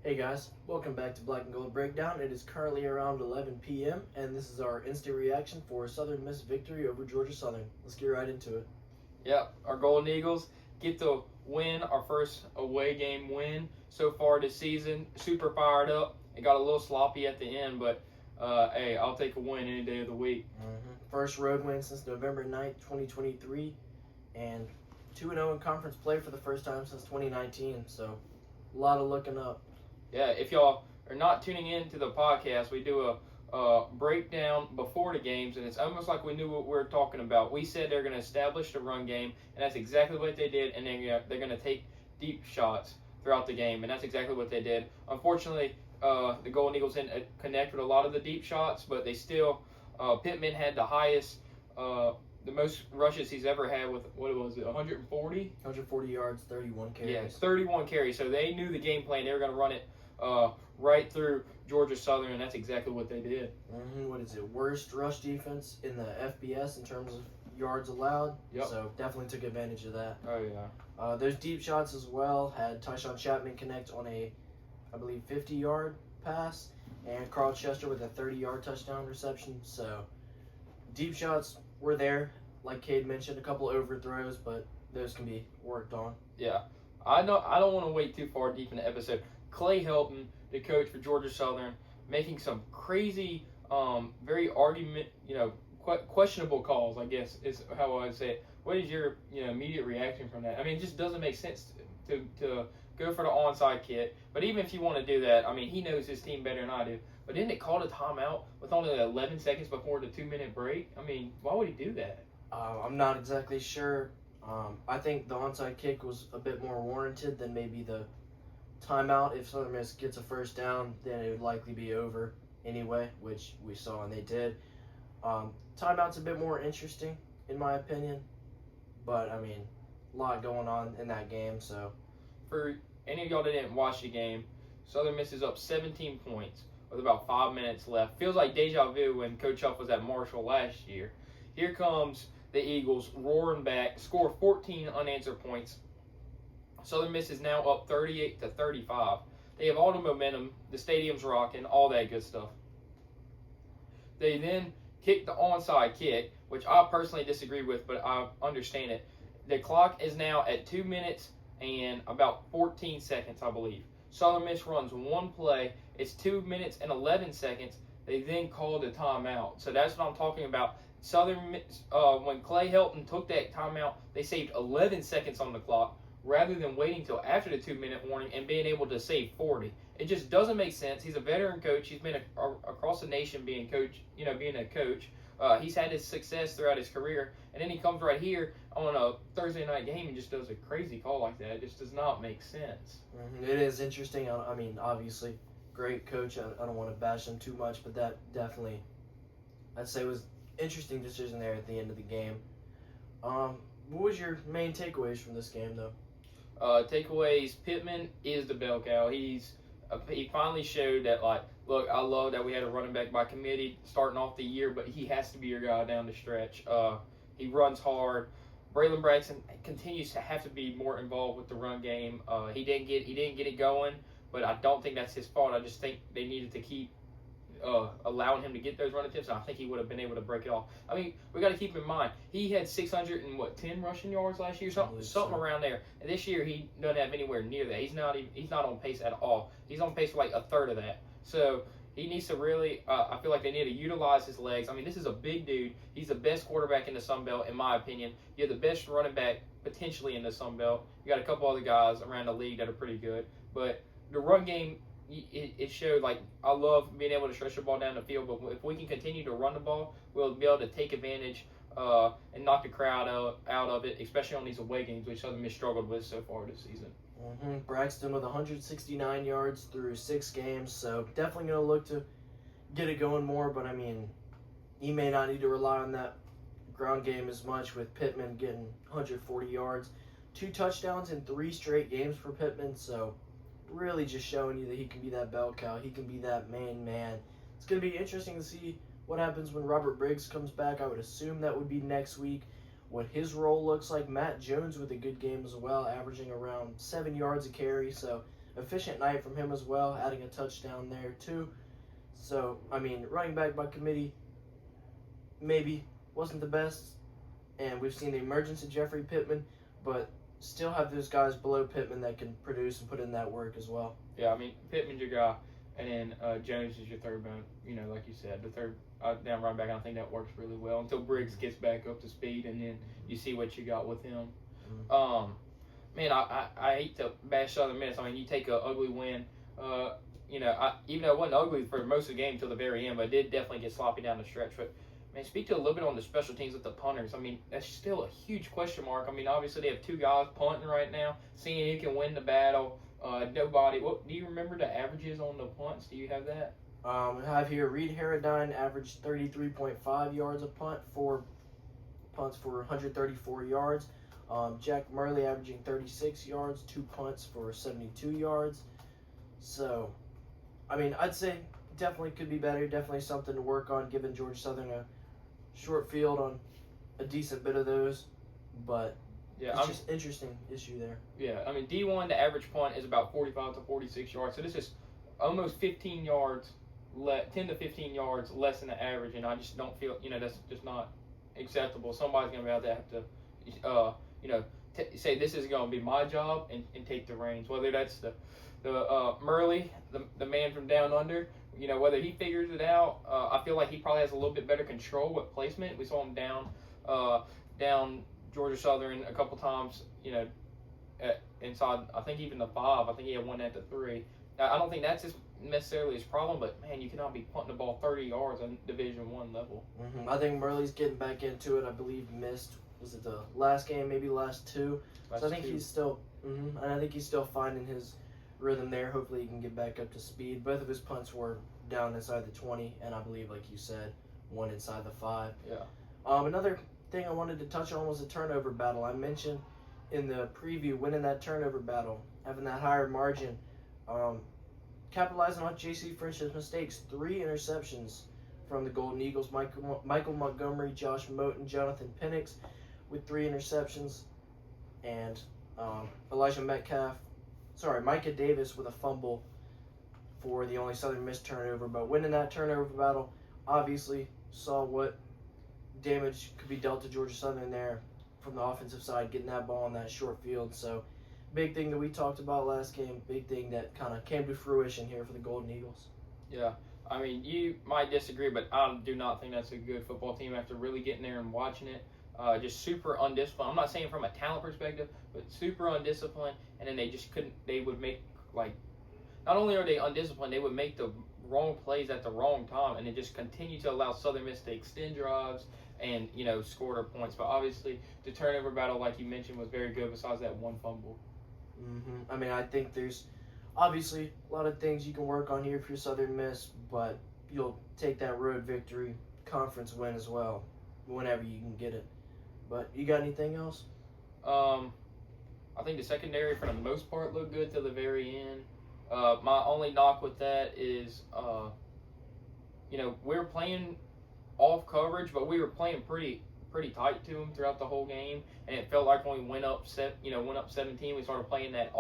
Hey guys, welcome back to Black and Gold Breakdown. It is currently around 11 p.m. and this is our instant reaction for Southern Miss victory over Georgia Southern. Let's get right into it. Yep, our Golden Eagles get to win our first away game win so far this season. Super fired up. It got a little sloppy at the end, but hey, I'll take a win any day of the week. First road win since November 9th, 2023, and 2-0 in conference play for the first time since 2019, so a lot of looking up. Yeah, if y'all are not tuning in to the podcast, we do a breakdown before the games, and it's almost like we knew what we were talking about. We said they're going to establish the run game, and that's exactly what they did, and they're going to take deep shots throughout the game, and that's exactly what they did. Unfortunately, the Golden Eagles didn't connect with a lot of the deep shots, but they still, Pittman had the highest, the most rushes he's ever had with, what was it, 140? 140 yards, 31 carries. Yeah, 31 carries, so they knew the game plan. They were going to run it right through Georgia Southern, and that's exactly what they did. What is it? Worst rush defense in the FBS in terms of yards allowed. Yep. So definitely took advantage of that. Oh, yeah. Those deep shots as well had Tyshawn Chapman connect on a, I believe, 50-yard pass, and Carl Chester with a 30-yard touchdown reception. So deep shots were there, like Cade mentioned, a couple overthrows, but those can be worked on. Yeah. I don't want to wait too far deep in the episode. Clay Helton, the coach for Georgia Southern, making some crazy, very argument, questionable calls, I guess is how I would say it. What is your immediate reaction from that? I mean, it just doesn't make sense to go for the onside kick. But even if you want to do that, I mean, he knows his team better than I do. But didn't it call the timeout with only 11 seconds before the 2-minute break? I mean, why would he do that? I'm not exactly sure. I think the onside kick was a bit more warranted than maybe the timeout. If Southern Miss gets a first down, then it would likely be over anyway, which we saw and they did. Timeout's a bit more interesting, in my opinion. But, I mean, a lot going on in that game, so. For any of y'all that didn't watch the game, Southern Miss is up 17 points with about 5 minutes left. Feels like deja vu when Coach Huff was at Marshall last year. Here comes the Eagles roaring back, score 14 unanswered points. Southern Miss is now up 38-35. They have all the momentum, the stadium's rocking, all that good stuff. They then kick the onside kick, which I personally disagree with, but I understand it. The clock is now at 2 minutes and about 14 seconds, I believe. Southern Miss runs one play. It's 2 minutes and 11 seconds. They then call the timeout. So that's what I'm talking about. Southern Miss, when Clay Helton took that timeout, they saved 11 seconds on the clock rather than waiting till after the 2-minute warning and being able to save 40. It just doesn't make sense. He's a veteran coach. He's been across the nation being a coach. He's had his success throughout his career, and then he comes right here on a Thursday night game and just does a crazy call like that. It just does not make sense. It is interesting. I mean, obviously, great coach. I don't want to bash him too much, but that definitely, I'd say, was interesting decision there at the end of the game. What was your main takeaways from this game, though? Takeaways: Pittman is the bell cow. He finally showed that, like, look, I love that we had a running back by committee starting off the year, but he has to be your guy down the stretch. He runs hard. Braylon Braxton continues to have to be more involved with the run game. He didn't get it going, but I don't think that's his fault. I just think they needed to keep allowing him to get those run attempts, and I think he would have been able to break it off. I mean, we got to keep in mind, he had 610 rushing yards last year, something around there. And this year, he doesn't have anywhere near that. He's not on pace at all. He's on pace for like a third of that. So he needs to really, I feel like they need to utilize his legs. I mean, this is a big dude. He's the best quarterback in the Sun Belt, in my opinion. You're the best running back potentially in the Sun Belt. You got a couple other guys around the league that are pretty good. But the run game, it showed, like, I love being able to stretch the ball down the field, but if we can continue to run the ball, we'll be able to take advantage and knock the crowd out of it, especially on these away games, which Southern Miss struggled with so far this season. Braxton with 169 yards through 6 games, so definitely going to look to get it going more, but I mean, he may not need to rely on that ground game as much with Pittman getting 140 yards. 2 touchdowns in 3 straight games for Pittman, so really just showing you that he can be that bell cow. He can be that main man. It's going to be interesting to see what happens when Robert Briggs comes back. I would assume that would be next week. What his role looks like. Matt Jones with a good game as well, averaging around 7 yards a carry. So efficient night from him as well, adding a touchdown there too. So, I mean, running back by committee maybe wasn't the best, and we've seen the emergence of Jeffrey Pittman, but still have those guys below Pittman that can produce and put in that work as well. Yeah, I mean, Pittman's your guy, and then Jones is your third bone. You know, like you said, the third down running back. I think that works really well until Briggs gets back up to speed, and then you see what you got with him. Man, I hate to bash Southern Miss. I mean, you take an ugly win. You know, even though it wasn't ugly for most of the game until the very end, but it did definitely get sloppy down the stretch. But man, speak to a little bit on the special teams with the punters. I mean, that's still a huge question mark. I mean, obviously they have two guys punting right now, seeing who can win the battle. Nobody. What do you remember the averages on the punts? Do you have that? I have here Reed Harradine averaged 33.5 yards a punt, 4 punts for 134 yards. Jack Murley averaging 36 yards, 2 punts for 72 yards. So, I mean, I'd say definitely could be better. Definitely something to work on, giving Georgia Southern a short field on a decent bit of those. But yeah, it's just interesting issue there. Yeah, I mean, D1, the average punt is about 45 to 46 yards. So this is almost 15 yards, 10 to 15 yards less than the average. And I just don't feel, you know, that's just not acceptable. Somebody's going to be able to have to, you know, say this is going to be my job and take the reins. Whether that's the Murley, the man from down under, you know, whether he figures it out. I feel like he probably has a little bit better control with placement. We saw him down Georgia Southern a couple times, you know, inside, I think even the 5. I think he had one at the 3. I don't think that's necessarily his problem, but man, you cannot be punting the ball 30 yards on Division I level. I think Murley's getting back into it. I believe missed, was it the last game, maybe the last 2? So I think he's still, and I think he's still finding his rhythm there. Hopefully he can get back up to speed. Both of his punts were down inside the 20, and I believe, like you said, one inside the 5. Yeah. Another thing I wanted to touch on was the turnover battle. I mentioned in the preview winning that turnover battle, having that higher margin, capitalizing on J.C. French's mistakes. 3 interceptions from the Golden Eagles. Michael Montgomery, Josh Moten, Jonathan Penix with 3 interceptions, and Micah Davis with a fumble for the only Southern Miss turnover. But winning that turnover battle, obviously saw what damage could be dealt to Georgia Southern there from the offensive side, getting that ball on that short field. So, big thing that we talked about last game, big thing that kind of came to fruition here for the Golden Eagles. Yeah, I mean, you might disagree, but I do not think that's a good football team after really getting there and watching it. Just super undisciplined. I'm not saying from a talent perspective, but super undisciplined. And then they just couldn't, they would make, like, not only are they undisciplined, they would make the wrong plays at the wrong time. And they just continue to allow Southern Miss to extend drives and, you know, score their points. But obviously, the turnover battle, like you mentioned, was very good besides that one fumble. I mean, I think there's obviously a lot of things you can work on here for Southern Miss, but you'll take that road victory, conference win as well, whenever you can get it. But you got anything else? I think the secondary, for the most part, looked good till the very end. My only knock with that is, you know, we were playing off coverage, but we were playing pretty tight to them throughout the whole game, and it felt like when we went up 17, we started playing that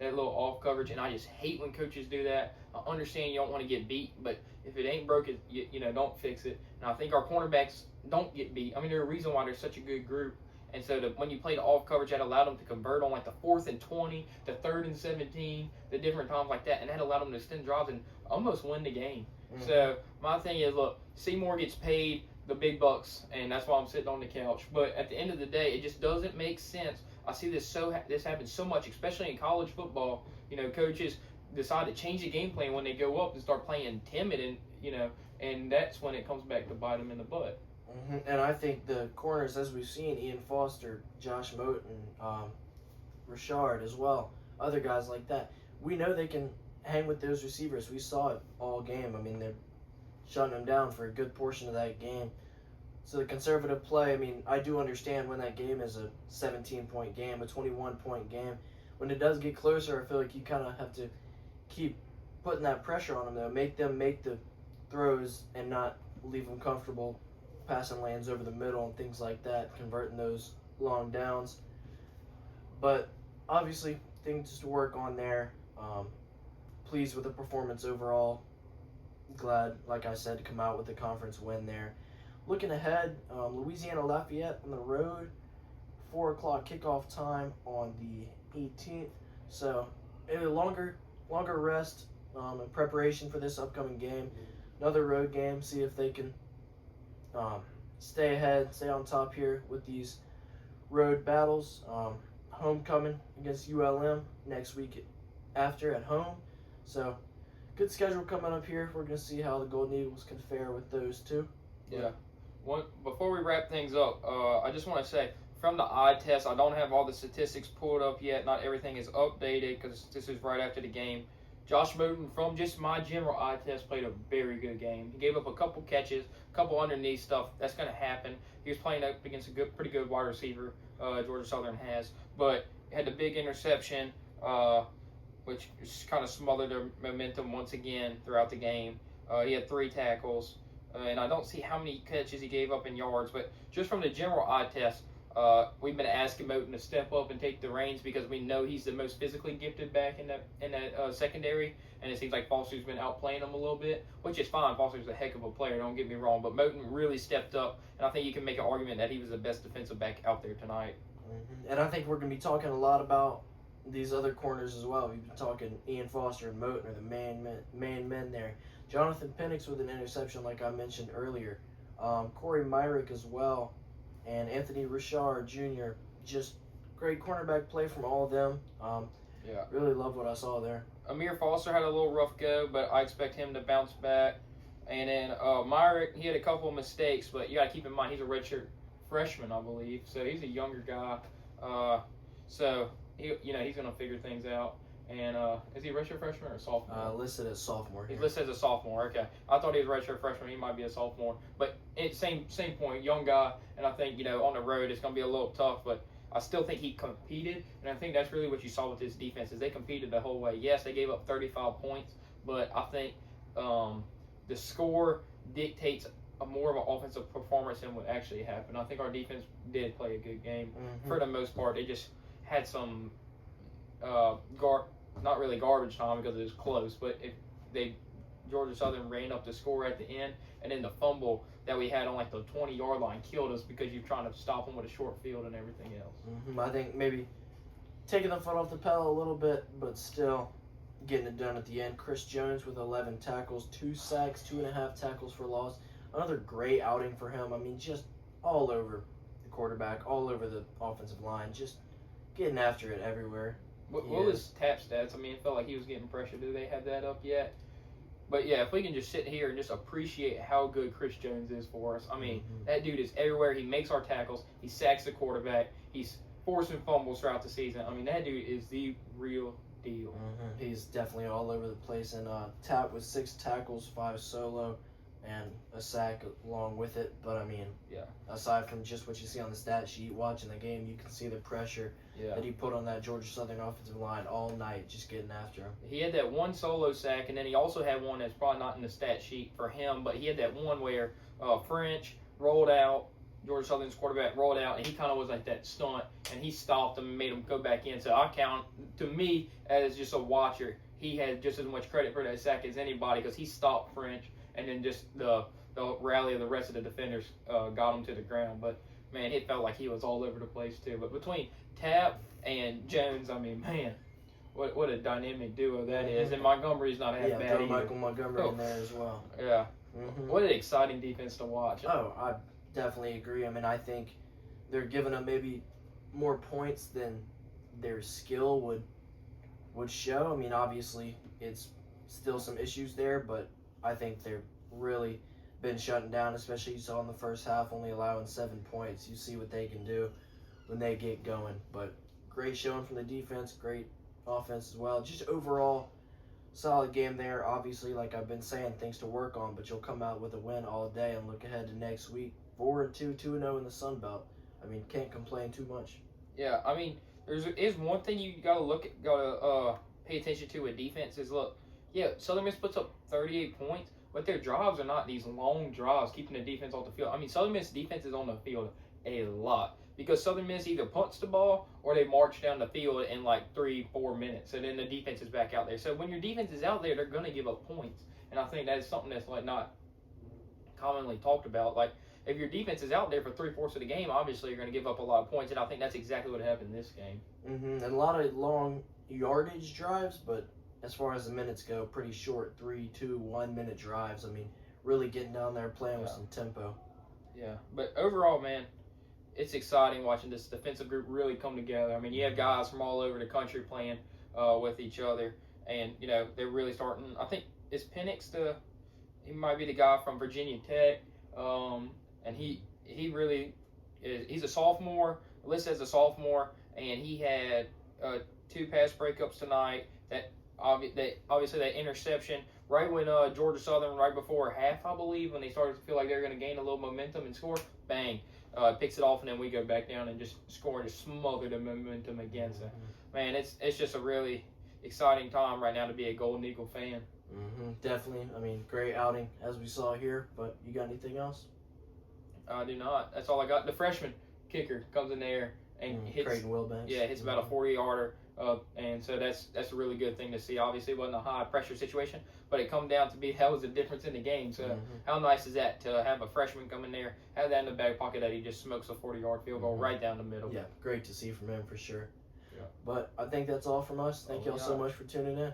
little off coverage, and I just hate when coaches do that. I understand you don't want to get beat, but if it ain't broke, you know, don't fix it. And I think our cornerbacks don't get beat. I mean, there's a reason why they're such a good group. And so when you play the off coverage, that allowed them to convert on like the 4th and 20, the 3rd and 17, the different times like that, and that allowed them to extend drives and almost win the game. So my thing is, look, Seymour gets paid the big bucks, and that's why I'm sitting on the couch. But at the end of the day, it just doesn't make sense. I see this happens so much, especially in college football. You know, coaches decide to change the game plan when they go up and start playing timid, and you know, and that's when it comes back to bite them in the butt. And I think the corners, as we've seen, Ian Foster, Josh Moten, Richard as well, other guys like that, we know they can hang with those receivers. We saw it all game. I mean, they're shutting them down for a good portion of that game. So the conservative play, I mean, I do understand when that game is a 17-point game, a 21-point game. When it does get closer, I feel like you kind of have to keep putting that pressure on them, though. Make them make the throws and not leave them comfortable passing lanes over the middle and things like that, converting those long downs. But obviously, things to work on there. Pleased with the performance overall. Glad, like I said, to come out with the conference win there. Looking ahead, Louisiana Lafayette on the road, 4 o'clock kickoff time on the 18th. So a longer rest in preparation for this upcoming game. Another road game. See if they can stay ahead, stay on top here with these road battles. Homecoming against ULM next week after at home. So good schedule coming up here. We're going to see how the Golden Eagles can fare with those two. Yeah. Before we wrap things up, I just want to say, from the eye test, I don't have all the statistics pulled up yet. Not everything is updated because this is right after the game. Josh Moten, from just my general eye test, played a very good game. He gave up a couple catches, a couple underneath stuff. That's going to happen. He was playing up against a pretty good wide receiver, Georgia Southern has. But had the big interception, which kind of smothered their momentum once again throughout the game. He had 3 tackles. And I don't see how many catches he gave up in yards, but just from the general eye test, we've been asking Moten to step up and take the reins because we know he's the most physically gifted back in that secondary, and it seems like Foster's been outplaying him a little bit, which is fine. Foster's a heck of a player, don't get me wrong, but Moten really stepped up, and I think you can make an argument that he was the best defensive back out there tonight. And I think we're going to be talking a lot about these other corners as well. We've been talking Ian Foster and Moten are the main men there. Jonathan Penix with an interception, like I mentioned earlier. Corey Myrick as well. And Anthony Richard Jr. Just great cornerback play from all of them. Yeah. Really love what I saw there. Amir Foster had a little rough go, but I expect him to bounce back. And then Myrick, he had a couple of mistakes, but you got to keep in mind he's a redshirt freshman, I believe. So he's a younger guy. So he's going to figure things out. And is he a redshirt freshman or a sophomore? Listed as sophomore here. He's listed as a sophomore. Okay, I thought he was a redshirt freshman. He might be a sophomore, but same point, young guy. And I think on the road it's going to be a little tough, but I still think he competed, and I think that's really what you saw with this defense is they competed the whole way. Yes, they gave up 35 points, but I think the score dictates more of an offensive performance than what actually happened. I think our defense did play a good game for the most part. They just had some not really garbage time because it was close, but if Georgia Southern ran up the score at the end, and then the fumble that we had on like the 20-yard line killed us because you're trying to stop them with a short field and everything else. I think maybe taking the foot off the pedal a little bit, but still getting it done at the end. Chris Jones with 11 tackles, 2 sacks, 2.5 tackles for loss. Another great outing for him. I mean, just all over the quarterback, all over the offensive line, just getting after it everywhere. What was Tap stats? I mean, it felt like he was getting pressure. Do they have that up yet? But yeah, if we can just sit here and just appreciate how good Chris Jones is for us. I mean, that dude is everywhere. He makes our tackles. He sacks the quarterback. He's forcing fumbles throughout the season. I mean, that dude is the real deal. He's definitely all over the place. And Tap with 6 tackles, 5 solo, and a sack along with it. But I mean, aside from just what you see on the stat sheet, watching the game, you can see the pressure that he put on that Georgia Southern offensive line all night, just getting after him. He had that one solo sack, and then he also had one that's probably not in the stat sheet for him, but he had that one where French rolled out, Georgia Southern's quarterback rolled out, and he kind of was like that stunt, and he stopped him and made him go back in. So I count, to me, as just a watcher, he had just as much credit for that sack as anybody because he stopped French, and then just the rally of the rest of the defenders got him to the ground. But, man, it felt like he was all over the place, too. But between Tap and Jones, I mean, man, what a dynamic duo that is. And Montgomery's not half bad either. Michael Montgomery in there as well. Yeah. What an exciting defense to watch. Oh, I definitely agree. I mean, I think they're giving up maybe more points than their skill would show. I mean, obviously, it's still some issues there, but I think they've really been shutting down, especially you saw in the first half, only allowing 7 points. You see what they can do when they get going. But great showing from the defense, great offense as well. Just overall, solid game there. Obviously, like I've been saying, things to work on, but you'll come out with a win all day and look ahead to next week. 4-2, 2-0 in the Sun Belt. I mean, can't complain too much. Yeah, I mean, is one thing you gotta pay attention to with defense is Southern Miss puts up 38 points, but their drives are not these long drives keeping the defense off the field. I mean, Southern Miss defense is on the field a lot because Southern Miss either punts the ball or they march down the field in like 3-4 minutes, and then the defense is back out there. So when your defense is out there, they're going to give up points, and I think that's something that's like not commonly talked about. Like, if your defense is out there for 3/4 of the game, obviously you're going to give up a lot of points, and I think that's exactly what happened in this game. And a lot of long yardage drives, but as far as the minutes go, pretty short 3, 2, 1 minute drives. I mean, really getting down there playing with some tempo. Yeah, but overall, man, it's exciting watching this defensive group really come together. I mean, you have guys from all over the country playing with each other, and you know they're really starting. I think is Penix he might be the guy from Virginia Tech, and he really is. He's a sophomore, listed as a sophomore, and he had 2 pass breakups tonight. That obviously that interception right when Georgia Southern, right before half, I believe, when they started to feel like they were going to gain a little momentum and score, bang, picks it off, and then we go back down and just score and just smother the momentum again. So, man, it's just a really exciting time right now to be a Golden Eagle fan. Definitely. I mean, great outing as we saw here. But you got anything else? I do not. That's all I got. The freshman kicker comes in there and hits. Creighton Wilbanks. Yeah, hits about a 40-yarder. And so that's a really good thing to see. Obviously, it wasn't a high pressure situation, but it come down to be that was the difference in the game. So how nice is that to have a freshman come in there, have that in the back pocket that he just smokes a 40-yard field goal right down the middle. Yeah, great to see from him for sure. Yeah. But I think that's all from us. Thank y'all so much for tuning in.